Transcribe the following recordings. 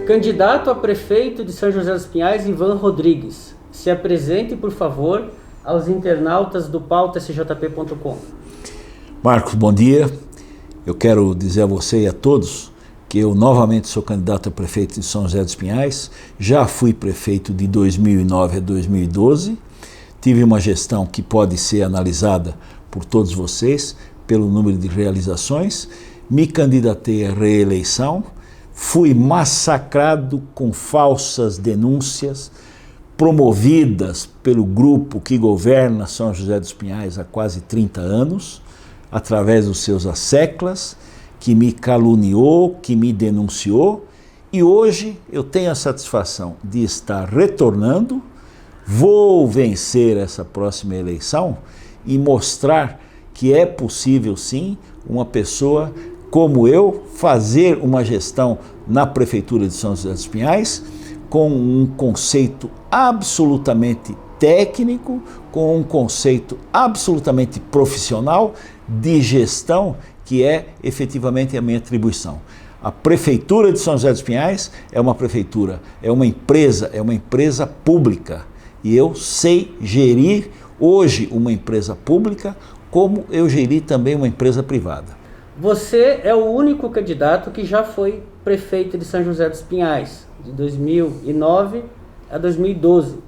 Candidato a prefeito de São José dos Pinhais, Ivan Rodrigues. Se apresente, por favor, aos internautas do pautasjp.com. Marcos, bom dia. Eu quero dizer a você e a todos que eu novamente sou candidato a prefeito de São José dos Pinhais. Já fui prefeito de 2009 a 2012. Tive uma gestão que pode ser analisada por todos vocês pelo número de realizações. Me candidatei à reeleição. Fui massacrado com falsas denúncias promovidas pelo grupo que governa São José dos Pinhais há quase 30 anos, através dos seus asseclas, que me caluniou, que me denunciou, e hoje eu tenho a satisfação de estar retornando, vou vencer essa próxima eleição e mostrar que é possível sim uma pessoa como eu fazer uma gestão na Prefeitura de São José dos Pinhais com um conceito absolutamente técnico, com um conceito absolutamente profissional de gestão, que é efetivamente a minha atribuição. A Prefeitura de São José dos Pinhais é uma prefeitura, é uma empresa pública. E eu sei gerir hoje uma empresa pública como eu geri também uma empresa privada. Você é o único candidato que já foi prefeito de São José dos Pinhais, de 2009 a 2012.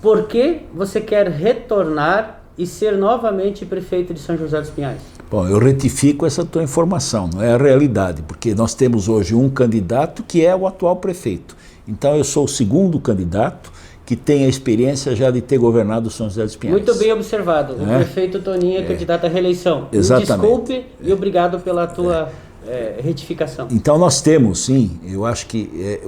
Por que você quer retornar e ser novamente prefeito de São José dos Pinhais? Bom, eu retifico essa tua informação, não é a realidade, porque nós temos hoje um candidato que é o atual prefeito. Então eu sou o segundo candidato que tem a experiência já de ter governado São José dos Pinhais. Muito bem observado. O prefeito Toninho é candidato à reeleição. Exatamente. Me desculpe e obrigado pela tua retificação. Então nós temos, sim, eu acho que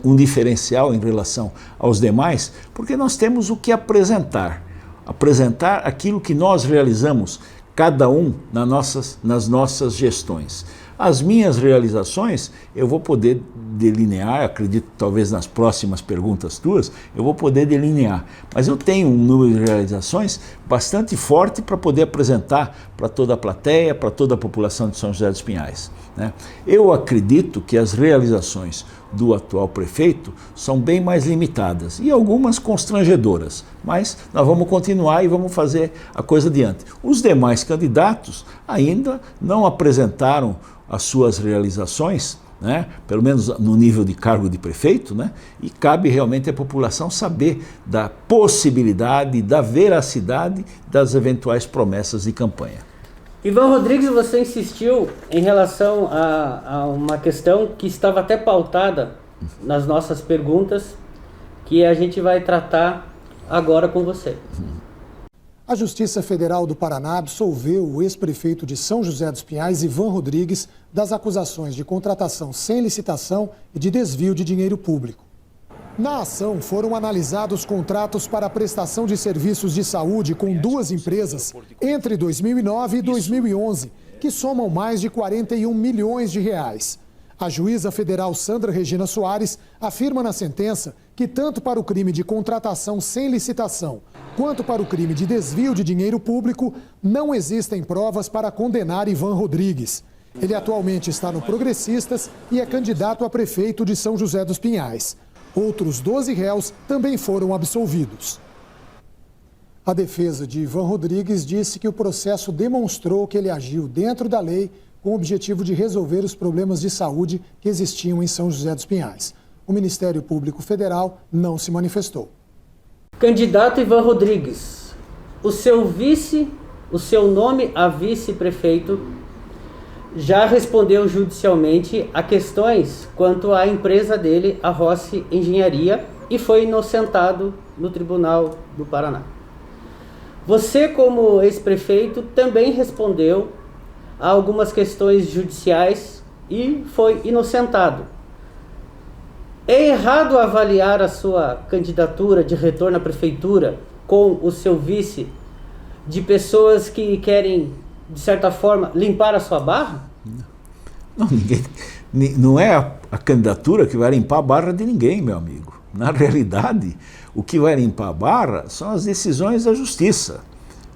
um diferencial em relação aos demais, porque nós temos o que apresentar. Apresentar aquilo que nós realizamos, cada um nas nossas gestões. As minhas realizações eu vou poder delinear, acredito talvez nas próximas perguntas tuas, eu vou poder delinear. Mas eu tenho um número de realizações bastante forte para poder apresentar para toda a plateia, para toda a população de São José dos Pinhais, né? Eu acredito que as realizações do atual prefeito são bem mais limitadas e algumas constrangedoras, mas nós vamos continuar e vamos fazer a coisa adiante. Os demais candidatos ainda não apresentaram as suas realizações, né? Pelo menos no nível de cargo de prefeito, né? E cabe realmente à população saber da possibilidade, da veracidade das eventuais promessas de campanha. Ivan Rodrigues, você insistiu em relação a uma questão que estava até pautada nas nossas perguntas, que a gente vai tratar agora com você. A Justiça Federal do Paraná absolveu o ex-prefeito de São José dos Pinhais, Ivan Rodrigues, das acusações de contratação sem licitação e de desvio de dinheiro público. Na ação foram analisados contratos para prestação de serviços de saúde com duas empresas entre 2009 e 2011, que somam mais de 41 milhões de reais. A juíza federal Sandra Regina Soares afirma na sentença que tanto para o crime de contratação sem licitação quanto para o crime de desvio de dinheiro público não existem provas para condenar Ivan Rodrigues. Ele atualmente está no Progressistas e é candidato a prefeito de São José dos Pinhais. Outros 12 réus também foram absolvidos. A defesa de Ivan Rodrigues disse que o processo demonstrou que ele agiu dentro da lei com o objetivo de resolver os problemas de saúde que existiam em São José dos Pinhais. O Ministério Público Federal não se manifestou. Candidato Ivan Rodrigues, o seu nome a vice-prefeito já respondeu judicialmente a questões quanto à empresa dele, a Rossi Engenharia, e foi inocentado no Tribunal do Paraná. Você, como ex-prefeito, também respondeu a algumas questões judiciais e foi inocentado. É errado avaliar a sua candidatura de retorno à prefeitura com o seu vice de pessoas que querem, de certa forma, limpar a sua barra? Não, não é a candidatura que vai limpar a barra de ninguém, meu amigo. Na realidade, o que vai limpar a barra são as decisões da justiça,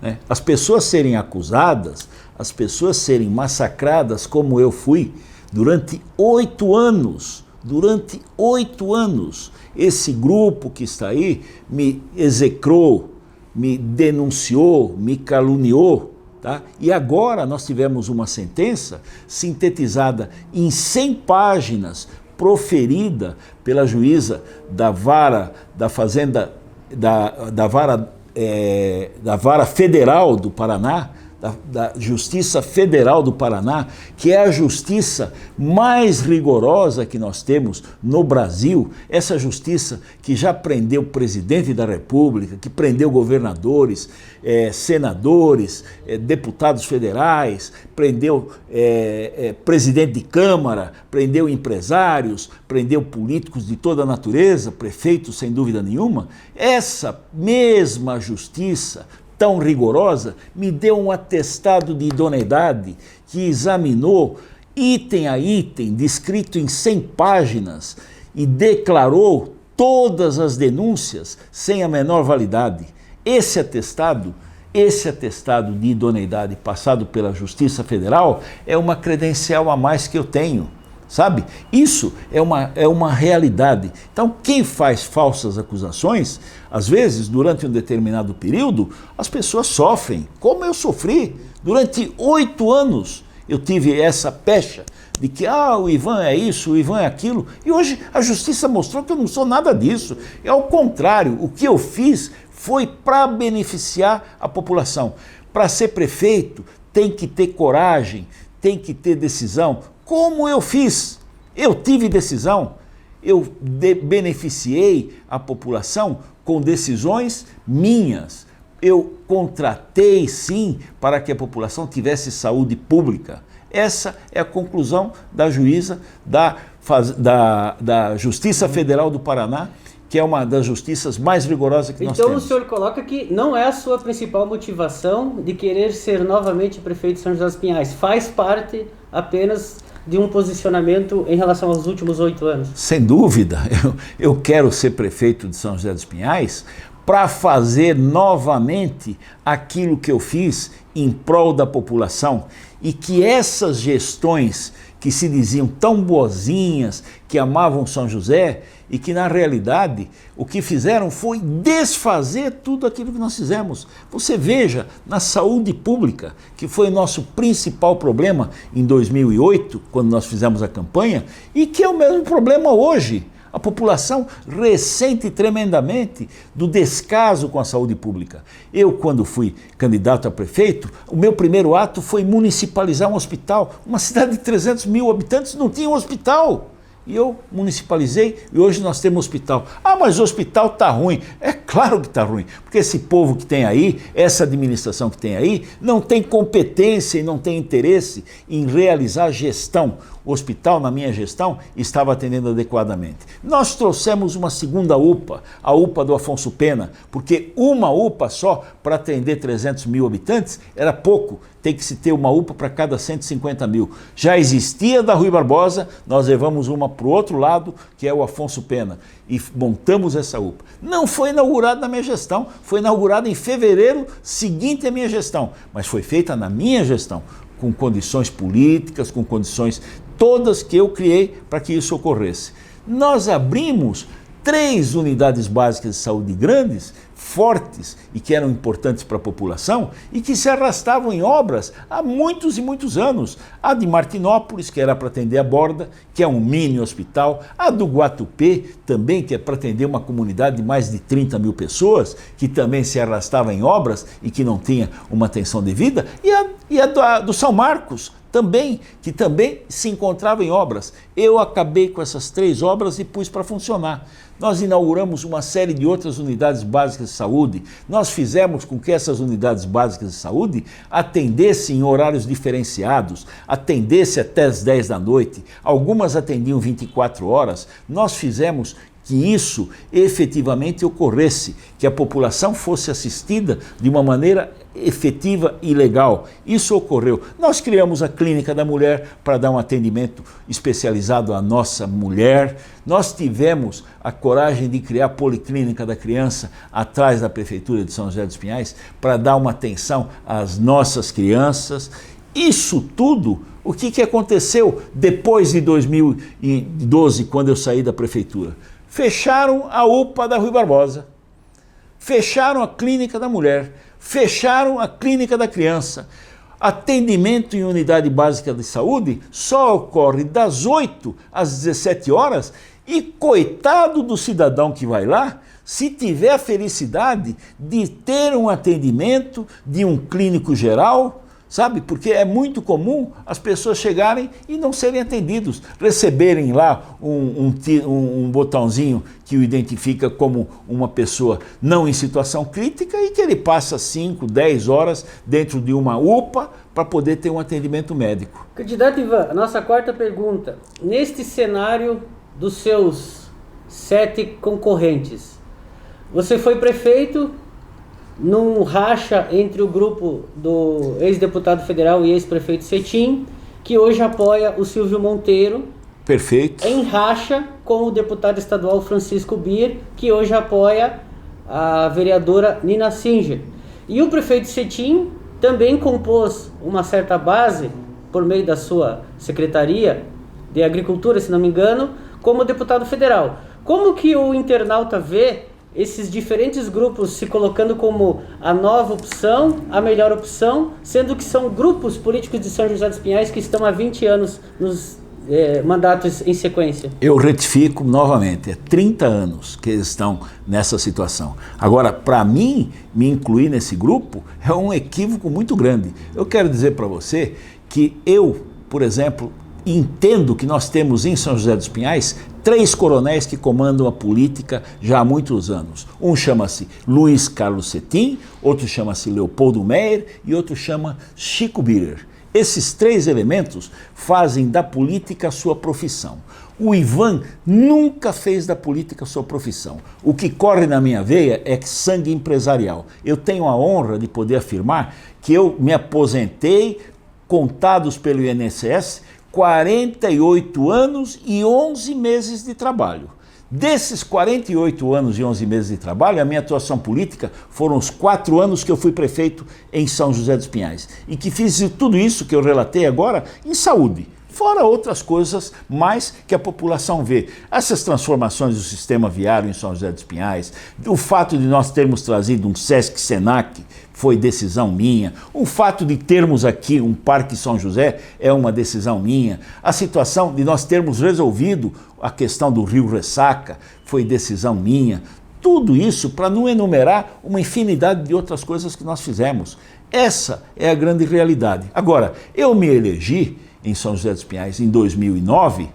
né? As pessoas serem acusadas, as pessoas serem massacradas, como eu fui, durante 8 anos Durante 8 anos, esse grupo que está aí me execrou, me denunciou, me caluniou. Tá? E agora nós tivemos uma sentença sintetizada em 100 páginas, proferida pela juíza da vara da Fazenda, da vara federal do Paraná, da Justiça Federal do Paraná, que é a justiça mais rigorosa que nós temos no Brasil, essa justiça que já prendeu o presidente da República, que prendeu governadores, senadores, deputados federais, prendeu presidente de Câmara, prendeu empresários, prendeu políticos de toda a natureza, prefeitos sem dúvida nenhuma. Essa mesma justiça tão rigorosa, me deu um atestado de idoneidade que examinou item a item, descrito em 100 páginas, e declarou todas as denúncias sem a menor validade. Esse atestado de idoneidade passado pela Justiça Federal é uma credencial a mais que eu tenho. Sabe? Isso é uma realidade. Então, quem faz falsas acusações, às vezes, durante um determinado período, as pessoas sofrem, como eu sofri. Durante 8 anos eu tive essa pecha de que o Ivan é isso, o Ivan é aquilo, e hoje a justiça mostrou que eu não sou nada disso. É ao contrário, o que eu fiz foi para beneficiar a população. Para ser prefeito, tem que ter coragem, tem que ter decisão. Como eu fiz? Eu tive decisão, eu beneficiei a população com decisões minhas. Eu contratei, sim, para que a população tivesse saúde pública. Essa é a conclusão da juíza da Justiça Federal do Paraná, que é uma das justiças mais rigorosas que nós temos. Então o senhor coloca que não é a sua principal motivação de querer ser novamente prefeito de São José dos Pinhais. Faz parte apenas de um posicionamento em relação aos últimos 8 anos? Sem dúvida, eu quero ser prefeito de São José dos Pinhais para fazer novamente aquilo que eu fiz em prol da população, e que essas gestões que se diziam tão boazinhas, que amavam São José, e que na realidade o que fizeram foi desfazer tudo aquilo que nós fizemos. Você veja, na saúde pública, que foi nosso principal problema em 2008, quando nós fizemos a campanha, e que é o mesmo problema hoje. A população ressente tremendamente do descaso com a saúde pública. Eu, quando fui candidato a prefeito, o meu primeiro ato foi municipalizar um hospital. Uma cidade de 300 mil habitantes não tinha um hospital. E eu municipalizei e hoje nós temos hospital. Mas o hospital está ruim. É claro que está ruim, porque esse povo que tem aí, essa administração que tem aí, não tem competência e não tem interesse em realizar gestão. O hospital, na minha gestão, estava atendendo adequadamente. Nós trouxemos uma segunda UPA, a UPA do Afonso Pena, porque uma UPA só para atender 300 mil habitantes era pouco. Tem que se ter uma UPA para cada 150 mil. Já existia da Rui Barbosa, nós levamos uma para o outro lado, que é o Afonso Pena, e montamos essa UPA. Não foi inaugurada na minha gestão, foi inaugurada em fevereiro seguinte à minha gestão, mas foi feita na minha gestão, com condições políticas, com condições todas que eu criei para que isso ocorresse. Nós abrimos 3 unidades básicas de saúde grandes, fortes e que eram importantes para a população e que se arrastavam em obras há muitos e muitos anos. A de Martinópolis, que era para atender a Borda, que é um mini hospital. A do Guatupê, também, que é para atender uma comunidade de mais de 30 mil pessoas, que também se arrastava em obras e que não tinha uma atenção devida. E a do São Marcos, também, que também se encontrava em obras. Eu acabei com essas 3 obras e pus para funcionar. Nós inauguramos uma série de outras unidades básicas de saúde. Nós fizemos com que essas unidades básicas de saúde atendessem em horários diferenciados, atendessem até as 10 da noite. Algumas atendiam 24 horas. Nós fizemos que isso efetivamente ocorresse, que a população fosse assistida de uma maneira efetiva e legal. Isso ocorreu. Nós criamos a Clínica da Mulher para dar um atendimento especializado à nossa mulher. Nós tivemos a coragem de criar a Policlínica da Criança atrás da Prefeitura de São José dos Pinhais para dar uma atenção às nossas crianças. Isso tudo O que aconteceu depois de 2012, quando eu saí da prefeitura? Fecharam a UPA da Rui Barbosa, fecharam a clínica da mulher, fecharam a clínica da criança. Atendimento em unidade básica de saúde só ocorre das 8 às 17 horas e coitado do cidadão que vai lá, se tiver a felicidade de ter um atendimento de um clínico geral, sabe? Porque é muito comum as pessoas chegarem e não serem atendidos, receberem lá um botãozinho que o identifica como uma pessoa não em situação crítica e que ele passa 5, 10 horas dentro de uma UPA para poder ter um atendimento médico. Candidato Ivan, a nossa quarta pergunta. Neste cenário dos seus 7 concorrentes, você foi prefeito num racha entre o grupo do ex-deputado federal e ex-prefeito Cetim, que hoje apoia o Silvio Monteiro. Perfeito. Em racha com o deputado estadual Francisco Bir, que hoje apoia a vereadora Nina Singer. E o prefeito Cetim também compôs uma certa base, por meio da sua Secretaria de Agricultura, se não me engano, como deputado federal. Como que o internauta vê esses diferentes grupos se colocando como a nova opção, a melhor opção, sendo que são grupos políticos de São José dos Pinhais que estão há 20 anos nos mandatos em sequência? Eu retifico novamente, é 30 anos que eles estão nessa situação. Agora, para mim, me incluir nesse grupo é um equívoco muito grande. Eu quero dizer para você que eu, por exemplo, entendo que nós temos em São José dos Pinhais 3 coronéis que comandam a política já há muitos anos. Um chama-se Luiz Carlos Cetim, outro chama-se Leopoldo Meyer e outro chama Chico Birer. Esses 3 elementos fazem da política a sua profissão. O Ivan nunca fez da política a sua profissão. O que corre na minha veia é sangue empresarial. Eu tenho a honra de poder afirmar que eu me aposentei, contados pelo INSS, 48 anos e 11 meses de trabalho. Desses 48 anos e 11 meses de trabalho, a minha atuação política foram os 4 anos que eu fui prefeito em São José dos Pinhais. E que fiz tudo isso que eu relatei agora em saúde. Fora outras coisas mais que a população vê. Essas transformações do sistema viário em São José dos Pinhais, o fato de nós termos trazido um Sesc-Senac, foi decisão minha. O fato de termos aqui um Parque São José é uma decisão minha. A situação de nós termos resolvido a questão do Rio Ressaca foi decisão minha. Tudo isso para não enumerar uma infinidade de outras coisas que nós fizemos. Essa é a grande realidade. Agora, eu me elegi em São José dos Pinhais em 2009,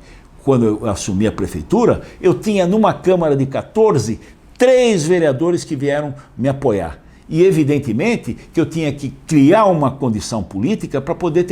quando eu assumi a prefeitura, eu tinha numa Câmara de 14, 3 vereadores que vieram me apoiar. E evidentemente que eu tinha que criar uma condição política para poder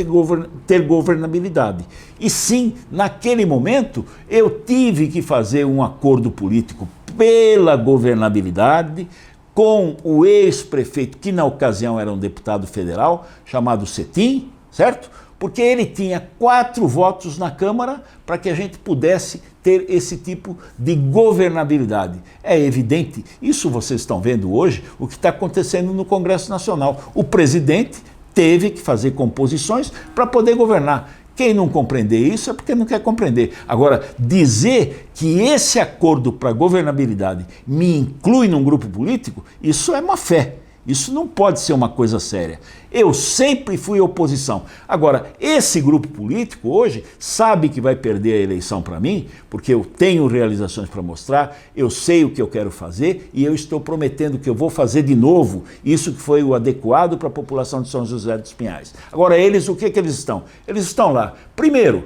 ter governabilidade. E sim, naquele momento, eu tive que fazer um acordo político pela governabilidade com o ex-prefeito, que na ocasião era um deputado federal, chamado Cetim, certo? Porque ele tinha 4 votos na Câmara para que a gente pudesse ter esse tipo de governabilidade. É evidente, isso vocês estão vendo hoje, o que está acontecendo no Congresso Nacional. O presidente teve que fazer composições para poder governar. Quem não compreender isso é porque não quer compreender. Agora, dizer que esse acordo para governabilidade me inclui num grupo político, isso é má fé. Isso não pode ser uma coisa séria. Eu sempre fui oposição. Agora, esse grupo político hoje sabe que vai perder a eleição para mim, porque eu tenho realizações para mostrar, eu sei o que eu quero fazer e eu estou prometendo que eu vou fazer de novo isso que foi o adequado para a população de São José dos Pinhais. Agora, eles, o que eles estão? Eles estão lá. Primeiro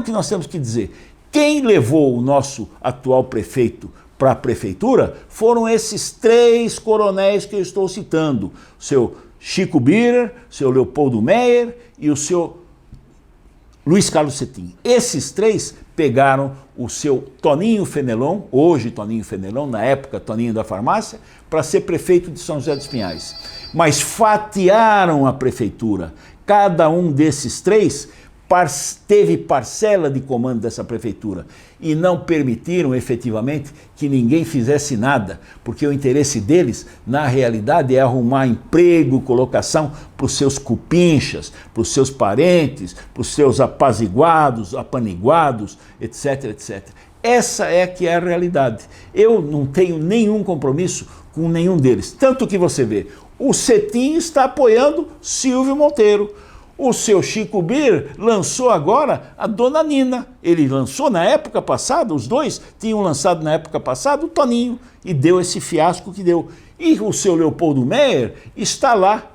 que nós temos que dizer, quem levou o nosso atual prefeito para a prefeitura foram esses 3 coronéis que eu estou citando, o seu Chico Birer, o seu Leopoldo Meyer e o seu Luiz Carlos Cetim. Esses 3 pegaram o seu Toninho Fenelon, hoje Toninho Fenelon, na época Toninho da Farmácia, para ser prefeito de São José dos Pinhais. Mas fatiaram a prefeitura. Cada um desses 3 teve parcela de comando dessa prefeitura e não permitiram efetivamente que ninguém fizesse nada, porque o interesse deles, na realidade, é arrumar emprego, colocação para os seus cupinchas, para os seus parentes, para os seus apaziguados, apaniguados, etc, etc. Essa é que é a realidade. Eu não tenho nenhum compromisso com nenhum deles. Tanto que você vê, o Cetim está apoiando Silvio Monteiro. O seu Chico Bir lançou agora a Dona Nina. Ele lançou na época passada, os dois tinham lançado na época passada o Toninho, e deu esse fiasco que deu. E o seu Leopoldo Meyer está lá,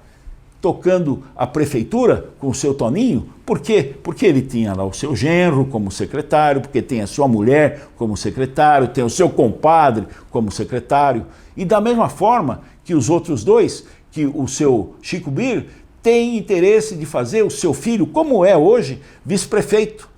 tocando a prefeitura com o seu Toninho. Por quê? Porque ele tinha lá o seu genro como secretário, porque tem a sua mulher como secretário, tem o seu compadre como secretário. E da mesma forma que os outros dois, que o seu Chico Bir tem interesse de fazer o seu filho, como é hoje, vice-prefeito.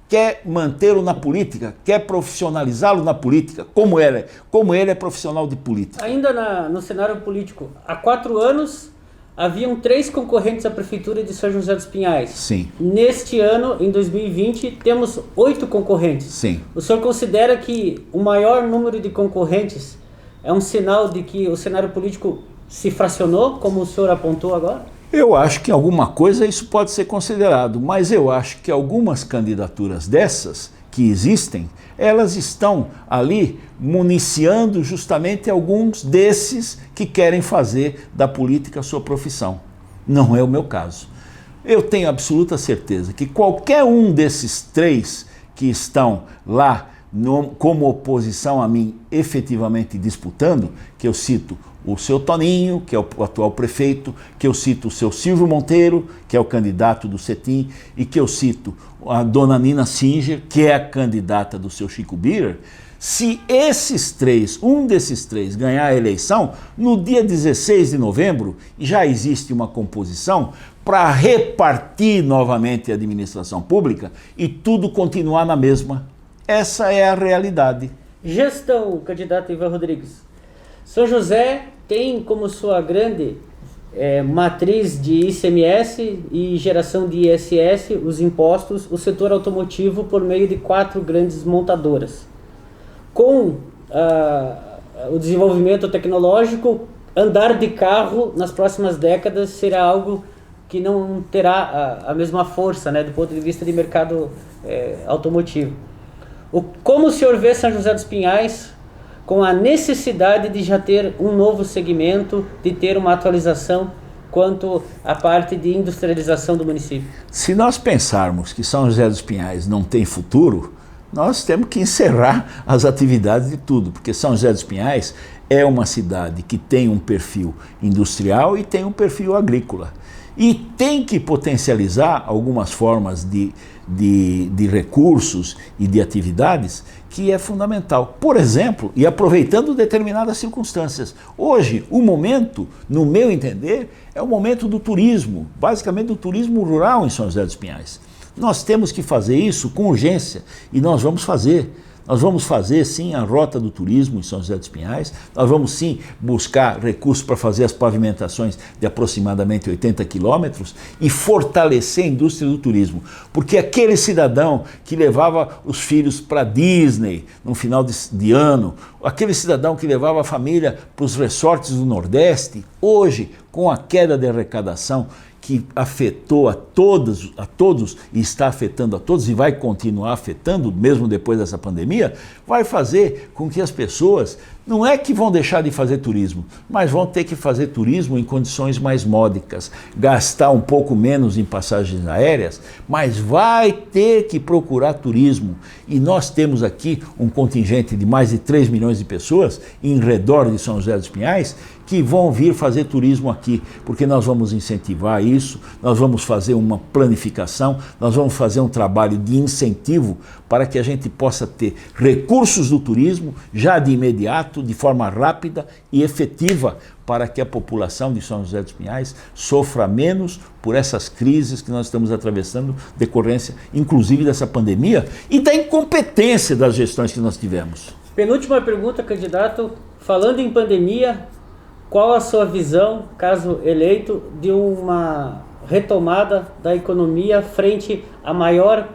Quer mantê-lo na política, quer profissionalizá-lo na política, como ele é profissional de política. Ainda no cenário político, há 4 anos haviam 3 concorrentes à prefeitura de São José dos Pinhais. Sim. Neste ano, em 2020, temos 8 concorrentes. Sim. O senhor considera que o maior número de concorrentes é um sinal de que o cenário político se fracionou, como o senhor apontou agora? Eu acho que alguma coisa isso pode ser considerado, mas eu acho que algumas candidaturas dessas que existem, elas estão ali municiando justamente alguns desses que querem fazer da política a sua profissão. Não é o meu caso. Eu tenho absoluta certeza que qualquer um desses 3 que estão lá como oposição a mim efetivamente disputando, que eu cito o seu Toninho, que é o atual prefeito, que eu cito o seu Silvio Monteiro, que é o candidato do Cetim, e que eu cito a dona Nina Singer, que é a candidata do seu Chico Bir. Se esses 3, um desses 3 ganhar a eleição, no dia 16 de novembro já existe uma composição para repartir novamente a administração pública e tudo continuar na mesma. Essa é a realidade. Gestão, candidato Ivan Rodrigues. São José tem como sua grande matriz de ICMS e geração de ISS, os impostos, o setor automotivo por meio de 4 grandes montadoras. Com o desenvolvimento tecnológico, andar de carro nas próximas décadas será algo que não terá a mesma força, né, do ponto de vista de mercado automotivo. Como o senhor vê São José dos Pinhais com a necessidade de já ter um novo segmento, de ter uma atualização quanto à parte de industrialização do município? Se nós pensarmos que São José dos Pinhais não tem futuro, nós temos que encerrar as atividades de tudo, porque São José dos Pinhais é uma cidade que tem um perfil industrial e tem um perfil agrícola. E tem que potencializar algumas formas de recursos e de atividades que é fundamental. Por exemplo, e aproveitando determinadas circunstâncias, hoje o momento, no meu entender, é o momento do turismo, basicamente do turismo rural em São José dos Pinhais. Nós temos que fazer isso com urgência e nós vamos fazer. Nós vamos fazer, sim, a rota do turismo em São José dos Pinhais, nós vamos, sim, buscar recursos para fazer as pavimentações de aproximadamente 80 quilômetros e fortalecer a indústria do turismo. Porque aquele cidadão que levava os filhos para Disney no final de ano, aquele cidadão que levava a família para os resorts do Nordeste, hoje, com a queda de arrecadação, que afetou a todos e está afetando a todos e vai continuar afetando mesmo depois dessa pandemia, vai fazer com que as pessoas não é que vão deixar de fazer turismo, mas vão ter que fazer turismo em condições mais módicas, gastar um pouco menos em passagens aéreas, mas vai ter que procurar turismo. E nós temos aqui um contingente de mais de 3 milhões de pessoas em redor de São José dos Pinhais que vão vir fazer turismo aqui, porque nós vamos incentivar isso, nós vamos fazer uma planificação, nós vamos fazer um trabalho de incentivo para que a gente possa ter recursos do turismo já de imediato, de forma rápida e efetiva, para que a população de São José dos Pinhais sofra menos por essas crises que nós estamos atravessando, decorrência inclusive dessa pandemia e da incompetência das gestões que nós tivemos. Penúltima pergunta, candidato. Falando em pandemia, qual a sua visão, caso eleito, de uma retomada da economia frente à maior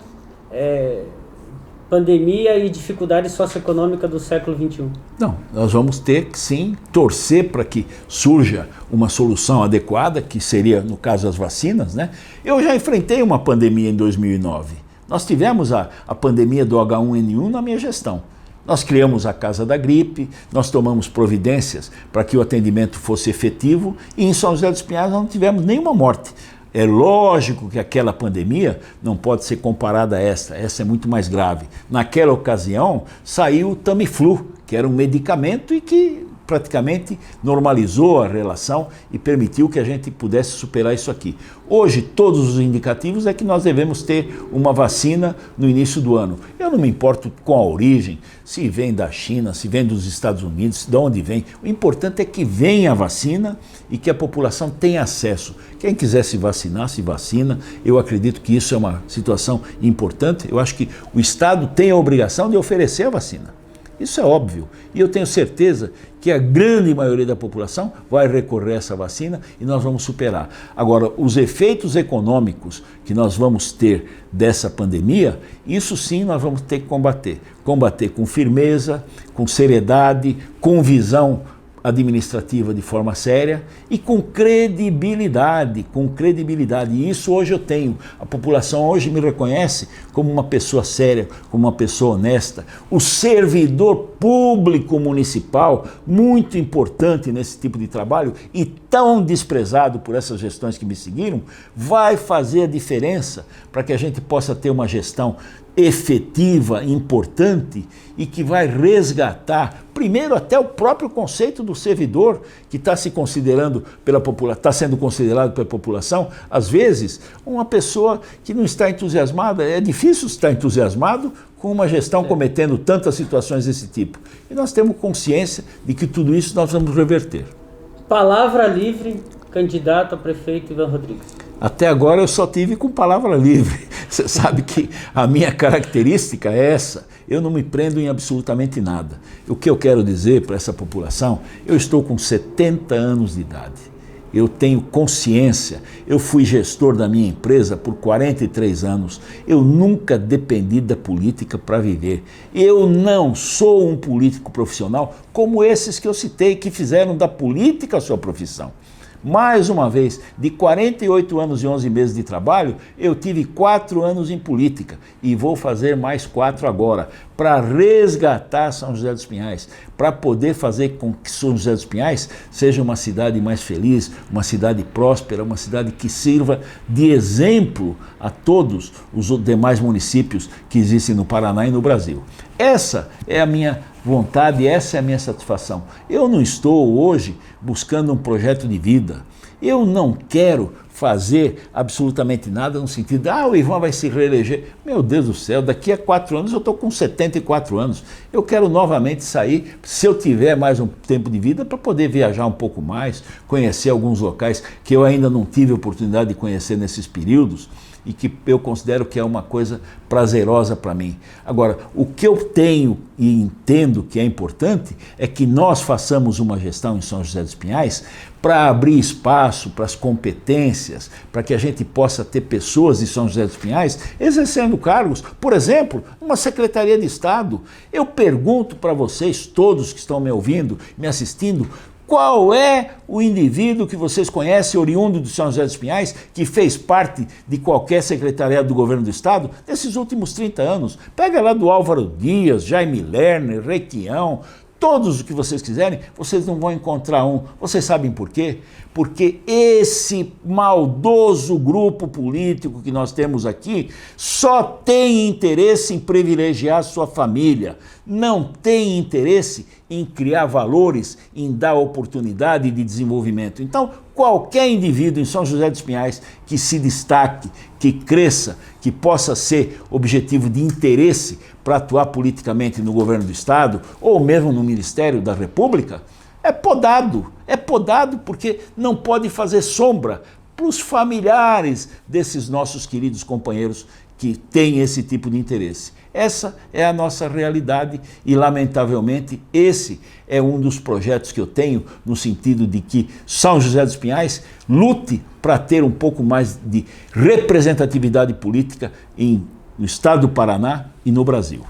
pandemia e dificuldade socioeconômica do século XXI? Não, nós vamos ter que sim torcer para que surja uma solução adequada, que seria, no caso, as vacinas, né? Eu já enfrentei uma pandemia em 2009. Nós tivemos a pandemia do H1N1 na minha gestão. Nós criamos a Casa da Gripe, nós tomamos providências para que o atendimento fosse efetivo e em São José dos Pinhais não tivemos nenhuma morte. É lógico que aquela pandemia não pode ser comparada a essa é muito mais grave. Naquela ocasião saiu o Tamiflu, que era um medicamento e que praticamente normalizou a relação e permitiu que a gente pudesse superar isso aqui. Hoje, todos os indicativos é que nós devemos ter uma vacina no início do ano. Eu não me importo com a origem, se vem da China, se vem dos Estados Unidos, de onde vem. O importante é que venha a vacina e que a população tenha acesso. Quem quiser se vacinar, se vacina. Eu acredito que isso é uma situação importante. Eu acho que o Estado tem a obrigação de oferecer a vacina. Isso é óbvio. E eu tenho certeza que a grande maioria da população vai recorrer a essa vacina e nós vamos superar. Agora, os efeitos econômicos que nós vamos ter dessa pandemia, isso sim nós vamos ter que combater. Combater com firmeza, com seriedade, com visão administrativa de forma séria e com credibilidade, E isso hoje eu tenho. A população hoje me reconhece como uma pessoa séria, como uma pessoa honesta. O servidor público municipal, muito importante nesse tipo de trabalho e tão desprezado por essas gestões que me seguiram, vai fazer a diferença para que a gente possa ter uma gestão efetiva, importante e que vai resgatar, primeiro, até o próprio conceito do servidor que está se considerando pela população, está sendo considerado pela população. Às vezes, uma pessoa que não está entusiasmada, é difícil estar entusiasmado com uma gestão cometendo tantas situações desse tipo. E nós temos consciência de que tudo isso nós vamos reverter. Palavra livre, candidato a prefeito Ivan Rodrigues. Até agora eu só tive com palavra livre. Você sabe que a minha característica é essa. Eu não me prendo em absolutamente nada. O que eu quero dizer para essa população, eu estou com 70 anos de idade. Eu tenho consciência, eu fui gestor da minha empresa por 43 anos, eu nunca dependi da política para viver. Eu não sou um político profissional como esses que eu citei, que fizeram da política a sua profissão. Mais uma vez, de 48 anos e 11 meses de trabalho, eu tive 4 anos em política e vou fazer mais 4 agora, para resgatar São José dos Pinhais, para poder fazer com que São José dos Pinhais seja uma cidade mais feliz, uma cidade próspera, uma cidade que sirva de exemplo a todos os demais municípios que existem no Paraná e no Brasil. Essa é a minha vontade, essa é a minha satisfação. Eu não estou hoje buscando um projeto de vida. Eu não quero fazer absolutamente nada no sentido de, o Ivan vai se reeleger. Meu Deus do céu, daqui a 4 anos eu estou com 74 anos. Eu quero novamente sair, se eu tiver mais um tempo de vida, para poder viajar um pouco mais, conhecer alguns locais que eu ainda não tive oportunidade de conhecer nesses períodos e que eu considero que é uma coisa prazerosa para mim. Agora, o que eu tenho e entendo que é importante é que nós façamos uma gestão em São José dos Pinhais para abrir espaço para as competências, para que a gente possa ter pessoas de São José dos Pinhais exercendo cargos, por exemplo, uma Secretaria de Estado. Eu pergunto para vocês, todos que estão me ouvindo, me assistindo, qual é o indivíduo que vocês conhecem, oriundo de São José dos Pinhais, que fez parte de qualquer secretariado do governo do Estado nesses últimos 30 anos? Pega lá do Álvaro Dias, Jaime Lerner, Requião, todos os que vocês quiserem, vocês não vão encontrar um. Vocês sabem por quê? Porque esse maldoso grupo político que nós temos aqui só tem interesse em privilegiar a sua família, não tem interesse em criar valores, em dar oportunidade de desenvolvimento. Então, qualquer indivíduo em São José dos Pinhais que se destaque, que cresça, que possa ser objetivo de interesse para atuar politicamente no governo do Estado ou mesmo no Ministério da República, é podado porque não pode fazer sombra. para os familiares desses nossos queridos companheiros que têm esse tipo de interesse. Essa é a nossa realidade e, lamentavelmente, esse é um dos projetos que eu tenho no sentido de que São José dos Pinhais lute para ter um pouco mais de representatividade política no estado do Paraná e no Brasil.